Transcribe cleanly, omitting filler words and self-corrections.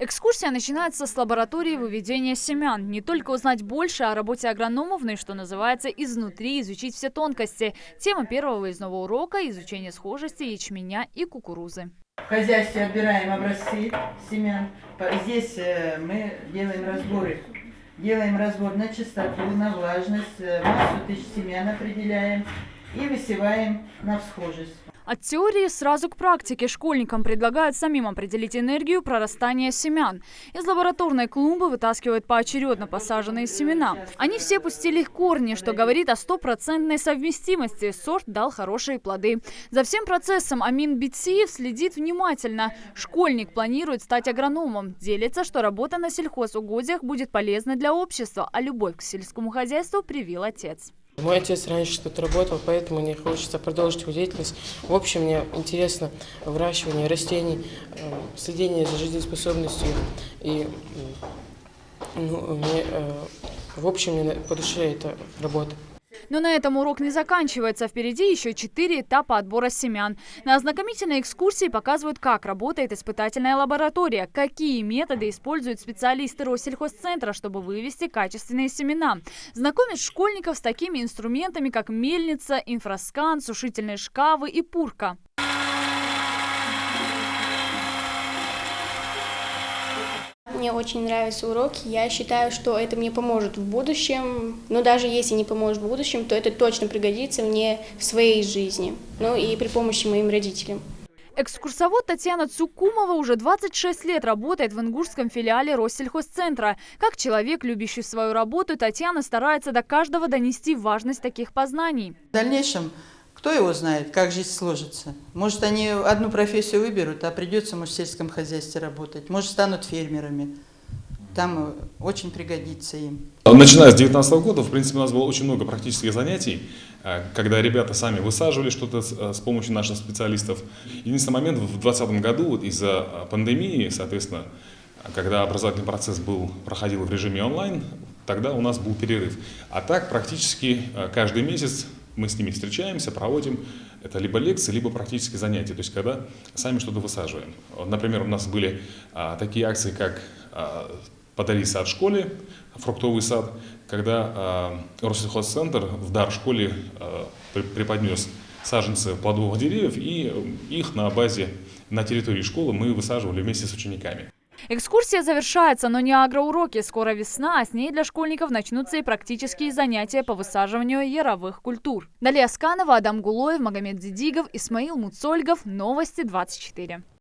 Экскурсия начинается с лаборатории выведения семян. Не только узнать больше о работе агрономов, но и, что называется, изнутри изучить все тонкости. Тема первого выездного урока – изучение схожести ячменя и кукурузы. В хозяйстве отбираем образцы семян. Здесь мы делаем разборы. Делаем разбор на чистоту, на влажность, массу тысяч семян определяем и высеваем на всхожесть. От теории сразу к практике. Школьникам предлагают самим определить энергию прорастания семян. Из лабораторной клумбы вытаскивают поочередно посаженные семена. Они все пустили их корни, что говорит о стопроцентной совместимости. Сорт дал хорошие плоды. За всем процессом Амин Битсиев следит внимательно. Школьник планирует стать агрономом. Делится, что работа на сельхозугодиях будет полезна для общества, а любовь к сельскому хозяйству привил отец. Мой отец раньше тут работал, поэтому мне хочется продолжить его деятельность. В общем, мне интересно выращивание растений, следение за жизнеспособностью. И в общем, мне по душе эта работа. Но на этом урок не заканчивается. Впереди еще 4 этапа отбора семян. На ознакомительной экскурсии показывают, как работает испытательная лаборатория, какие методы используют специалисты Россельхозцентра, чтобы вывести качественные семена. Знакомят школьников с такими инструментами, как мельница, инфраскан, сушительные шкафы и пурка. Мне очень нравятся уроки. Я считаю, что это мне поможет в будущем. Но даже если не поможет в будущем, то это точно пригодится мне в своей жизни. Ну и при помощи моим родителям. Экскурсовод Татьяна Цукумова уже 26 лет работает в ингушском филиале Россельхозцентра. Как человек, любящий свою работу, Татьяна старается до каждого донести важность таких познаний. В дальнейшем, кто его знает, как жизнь сложится. Может, они одну профессию выберут, а придется, может, в сельском хозяйстве работать. Может, станут фермерами. Там очень пригодится им. Начиная с 2019 года, в принципе, у нас было очень много практических занятий, когда ребята сами высаживали что-то с помощью наших специалистов. Единственный момент, в 2020 году из-за пандемии, соответственно, когда образовательный процесс проходил в режиме онлайн, тогда у нас был перерыв. А так практически каждый месяц мы с ними встречаемся, проводим это либо лекции, либо практические занятия, то есть когда сами что-то высаживаем. Например, у нас были такие акции, как «Подари сад школе», фруктовый сад, когда Россельхозцентр в дар школе преподнес саженцы плодовых деревьев, и их на территории школы мы высаживали вместе с учениками. Экскурсия завершается, но не агроуроки. Скоро весна, а с ней для школьников начнутся и практические занятия по высаживанию яровых культур. Далия Сканова, Адам Гулоев, Магомед Дидигов, Исмаил Муцольгов. Новости 24.